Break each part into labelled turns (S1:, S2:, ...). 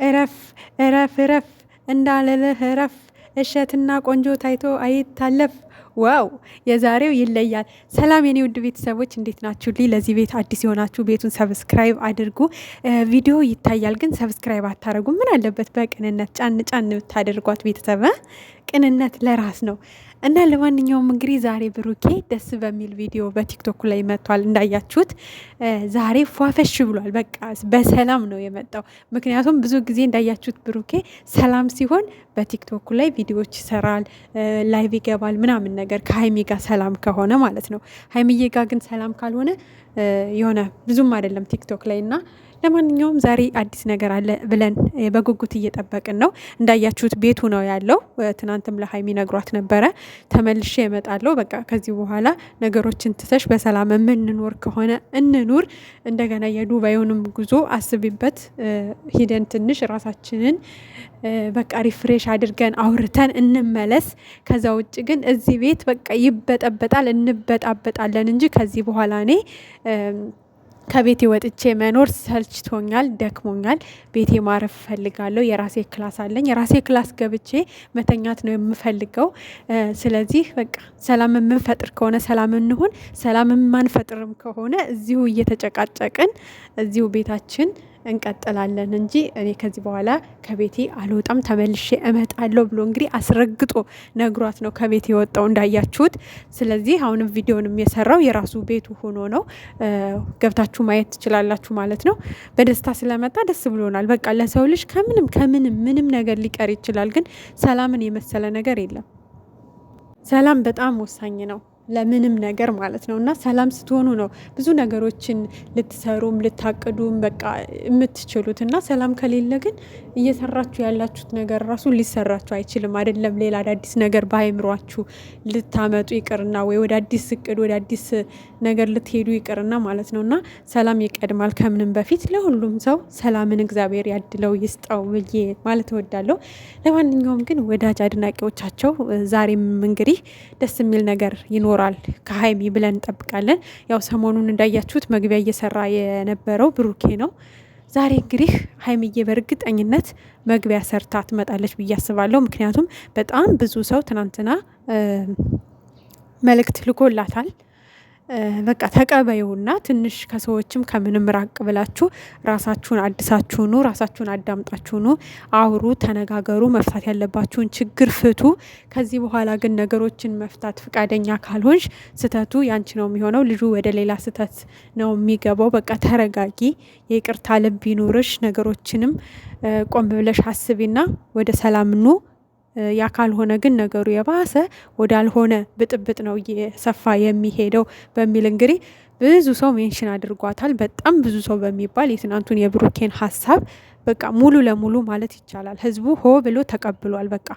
S1: እረፍ እረፍ እረፍ እንዳለልህ እረፍ እሸትና ቆንጆ ታይቶ አይታለፍ። ዋው የዛሬው ይለያል። ሰላም የኔ ውድ ቤተሰቦች እንዴት ናችሁልኝ? ለዚህ ቤት አዲስ የሆናችሁ ቤቱን ሰብስክራይብ አድርጉ። ቪዲዮ ይታያል ግን ሰብስክራይብ አታደርጉ። ምን አለበት በቅንነት ጫን ጫን ብታደርጓት ቤተሰብ። ቅንነት ለራስ ነው። እና ለማንኛውም እንግዲህ ዛሬ ብሩኬ ደስ በሚል ቪዲዮ በቲክቶክ ላይ መጥቷል። እንዳያችሁት ዛሬ ፏፈሽ ብሏል። በቃ በሰላም ነው የመጣው። ምክንያቱም ብዙ ጊዜ እንዳያችሁት ብሩኬ ሰላም ሲሆን በቲክቶክ ላይ ቪዲዮዎች ይሰራል፣ ላይቭ ይገባል ምናምን ነገር ከሀይሚ ጋር ሰላም ከሆነ ማለት ነው። ሀይሚዬ ጋር ግን ሰላም ካልሆነ የሆነ ብዙም አይደለም ቲክቶክ ላይ እና ለማንኛውም ዛሬ አዲስ ነገር አለ ብለን በጉጉት እየጠበቅን ነው። እንዳያችሁት ቤቱ ነው ያለው። ትናንትም ለሀይሚ ነግሯት ነበረ ተመልሼ እመጣለሁ፣ በቃ ከዚህ በኋላ ነገሮችን ትተሽ በሰላም የምንኖር ከሆነ እንኑር፣ እንደገና የዱባዩንም ጉዞ አስቢበት፣ ሂደን ትንሽ ራሳችንን በቃ ሪፍሬሽ አድርገን አውርተን እንመለስ። ከዛ ውጭ ግን እዚህ ቤት በቃ ይበጠበጣል፣ እንበጣበጣለን እንጂ ከዚህ በኋላ እኔ ከቤቴ ወጥቼ መኖር ሰልችቶኛል፣ ደክሞኛል። ቤቴ ማረፍ ፈልጋለሁ። የራሴ ክላስ አለኝ። የራሴ ክላስ ገብቼ መተኛት ነው የምፈልገው። ስለዚህ በቃ ሰላም የምንፈጥር ከሆነ ሰላም እንሁን፣ ሰላም የማንፈጥርም ከሆነ እዚሁ እየተጨቃጨቅን እዚሁ ቤታችን እንቀጥላለን እንጂ እኔ ከዚህ በኋላ ከቤቴ አልወጣም፣ ተመልሼ እመጣለሁ ብሎ እንግዲህ አስረግጦ ነግሯት ነው ከቤት የወጣው እንዳያችሁት። ስለዚህ አሁንም ቪዲዮንም የሰራው የራሱ ቤቱ ሆኖ ነው። ገብታችሁ ማየት ትችላላችሁ ማለት ነው። በደስታ ስለመጣ ደስ ብሎናል። በቃ ለሰው ልጅ ከምንም ምንም ነገር ሊቀር ይችላል፣ ግን ሰላምን የመሰለ ነገር የለም። ሰላም በጣም ወሳኝ ነው ለምንም ነገር ማለት ነው። እና ሰላም ስትሆኑ ነው ብዙ ነገሮችን ልትሰሩም ልታቅዱም በቃ የምትችሉት። እና ሰላም ከሌለ ግን እየሰራችሁ ያላችሁት ነገር ራሱ ሊሰራችሁ አይችልም። አይደለም ሌላ አዳዲስ ነገር በአይምሯችሁ ልታመጡ ይቅርና ወይ ወደ አዲስ እቅድ ወደ አዲስ ነገር ልትሄዱ ይቅርና ማለት ነው። እና ሰላም ይቀድማል ከምንም በፊት። ለሁሉም ሰው ሰላምን እግዚአብሔር ያድለው ይስጠው ብዬ ማለት እወዳለሁ። ለማንኛውም ግን ወዳጅ አድናቂዎቻቸው ዛሬም እንግዲህ ደስ የሚል ነገር ይኖራል ከሀይሚ ብለን እንጠብቃለን። ያው ሰሞኑን እንዳያችሁት መግቢያ እየሰራ የነበረው ብሩኬ ነው። ዛሬ እንግዲህ ሀይሚዬ በእርግጠኝነት መግቢያ ሰርታ ትመጣለች ብዬ አስባለሁ። ምክንያቱም በጣም ብዙ ሰው ትናንትና መልእክት ልኮላታል። በቃ ተቀበዩና ትንሽ ከሰዎችም ከምንም ራቅ ብላችሁ ራሳችሁን አድሳችሁኑ፣ ራሳችሁን አዳምጣችሁኑ፣ አውሩ፣ ተነጋገሩ፣ መፍታት ያለባችሁን ችግር ፍቱ። ከዚህ በኋላ ግን ነገሮችን መፍታት ፍቃደኛ ካልሆንሽ ስህተቱ ያንቺ ነው የሚሆነው። ልጁ ወደ ሌላ ስህተት ነው የሚገባው። በቃ ተረጋጊ፣ የይቅርታ ልብ ይኑርሽ። ነገሮችንም ቆም ብለሽ አስቢና ወደ ሰላም ኑ። ያ ካልሆነ ግን ነገሩ የባሰ ወዳልሆነ ብጥብጥ ነው እየሰፋ የሚሄደው በሚል እንግዲህ ብዙ ሰው ሜንሽን አድርጓታል። በጣም ብዙ ሰው በሚባል የትናንቱን የብሩኬን ሀሳብ በቃ ሙሉ ለሙሉ ማለት ይቻላል ህዝቡ ሆ ብሎ ተቀብሏል። በቃ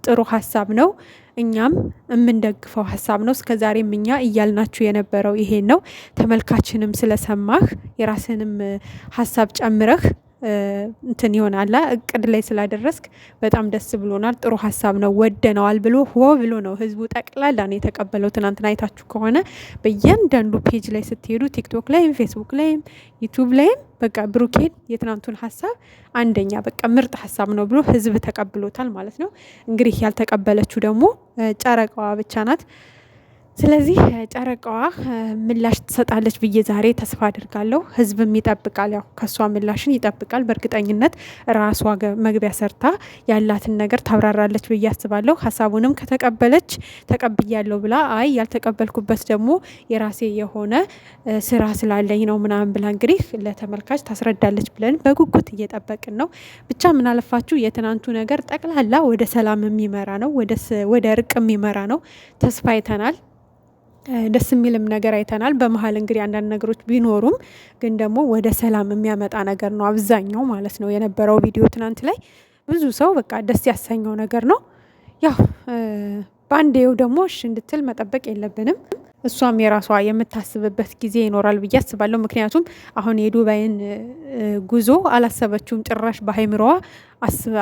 S1: ጥሩ ሀሳብ ነው፣ እኛም የምንደግፈው ሀሳብ ነው። እስከዛሬም እኛ እያልናችሁ የነበረው ይሄን ነው። ተመልካችንም ስለሰማህ የራስንም ሀሳብ ጨምረህ እንትን ይሆናላ እቅድ ላይ ስላደረስክ በጣም ደስ ብሎናል። ጥሩ ሀሳብ ነው፣ ወደነዋል ብሎ ሆ ብሎ ነው ህዝቡ ጠቅላላ ነው የተቀበለው። ትናንትና አይታችሁ ከሆነ በእያንዳንዱ ፔጅ ላይ ስትሄዱ ቲክቶክ ላይም ፌስቡክ ላይም ዩቱብ ላይም በቃ ብሩኬን የትናንቱን ሀሳብ አንደኛ በቃ ምርጥ ሀሳብ ነው ብሎ ህዝብ ተቀብሎታል ማለት ነው። እንግዲህ ያልተቀበለችው ደግሞ ጨረቃዋ ብቻ ናት። ስለዚህ ጨረቃዋ ምላሽ ትሰጣለች ብዬ ዛሬ ተስፋ አድርጋለሁ። ህዝብም ይጠብቃል፣ ያው ከሷ ምላሽን ይጠብቃል። በእርግጠኝነት ራሷ መግቢያ ሰርታ ያላትን ነገር ታብራራለች ብዬ አስባለሁ። ሀሳቡንም ከተቀበለች ተቀብያለሁ ብላ አይ ያልተቀበልኩበት ደግሞ የራሴ የሆነ ስራ ስላለኝ ነው ምናምን ብላ እንግዲህ ለተመልካች ታስረዳለች ብለን በጉጉት እየጠበቅን ነው። ብቻ ምን አለፋችሁ የትናንቱ ነገር ጠቅላላ ወደ ሰላም የሚመራ ነው፣ ወደ እርቅ የሚመራ ነው። ተስፋ አይተናል። ደስ የሚልም ነገር አይተናል። በመሀል እንግዲህ አንዳንድ ነገሮች ቢኖሩም ግን ደግሞ ወደ ሰላም የሚያመጣ ነገር ነው አብዛኛው ማለት ነው። የነበረው ቪዲዮ ትናንት ላይ ብዙ ሰው በቃ ደስ ያሰኘው ነገር ነው። ያው በአንዴው ደግሞ እሺ እንድትል መጠበቅ የለብንም። እሷም የራሷ የምታስብበት ጊዜ ይኖራል ብዬ አስባለሁ። ምክንያቱም አሁን የዱባይን ጉዞ አላሰበችውም ጭራሽ በሀይምሮዋ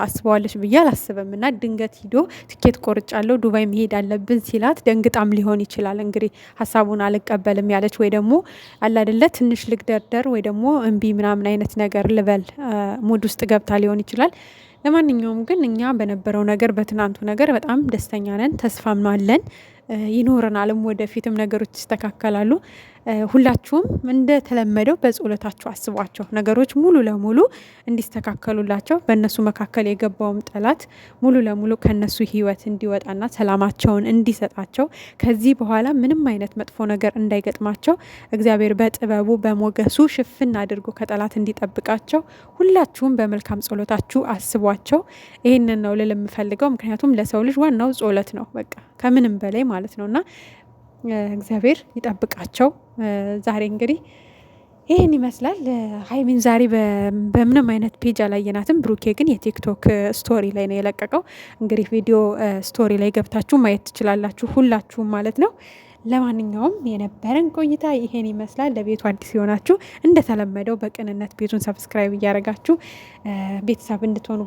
S1: አስበዋለች ብዬ አላስብም። እና ድንገት ሂዶ ትኬት ቆርጫለሁ ዱባይ መሄድ አለብን ሲላት ደንግጣም ሊሆን ይችላል። እንግዲህ ሀሳቡን አልቀበልም ያለች ወይ ደግሞ አላደለ ትንሽ ልግደርደር ወይ ደግሞ እምቢ ምናምን አይነት ነገር ልበል ሙድ ውስጥ ገብታ ሊሆን ይችላል። ለማንኛውም ግን እኛ በነበረው ነገር በትናንቱ ነገር በጣም ደስተኛ ነን፣ ተስፋም አለን፣ ይኖረናልም፣ ወደፊትም ነገሮች ይስተካከላሉ። ሁላችሁም እንደተለመደው በጸሎታችሁ አስቧቸው፣ ነገሮች ሙሉ ለሙሉ እንዲስተካከሉላቸው፣ በእነሱ መካከል የገባውም ጠላት ሙሉ ለሙሉ ከነሱ ህይወት እንዲወጣና ሰላማቸውን እንዲሰጣቸው፣ ከዚህ በኋላ ምንም አይነት መጥፎ ነገር እንዳይገጥማቸው እግዚአብሔር በጥበቡ በሞገሱ ሽፍን አድርጎ ከጠላት እንዲጠብቃቸው ሁላችሁም በመልካም ጸሎታችሁ አስቧቸው። ይህንን ነው ልል የምፈልገው። ምክንያቱም ለሰው ልጅ ዋናው ጸሎት ነው፣ በቃ ከምንም በላይ ማለት ነውና እግዚአብሔር ይጠብቃቸው። ዛሬ እንግዲህ ይህን ይመስላል። ሀይሚን ዛሬ በምንም አይነት ፔጅ አላየናትም። ብሩኬ ግን የቲክቶክ ስቶሪ ላይ ነው የለቀቀው። እንግዲህ ቪዲዮ ስቶሪ ላይ ገብታችሁ ማየት ትችላላችሁ ሁላችሁም ማለት ነው። ለማንኛውም የነበረን ቆይታ ይሄን ይመስላል። ለቤቱ አዲስ የሆናችሁ እንደተለመደው በቅንነት ቤቱን ሰብስክራይብ እያደረጋችሁ ቤተሰብ እንድትሆኑ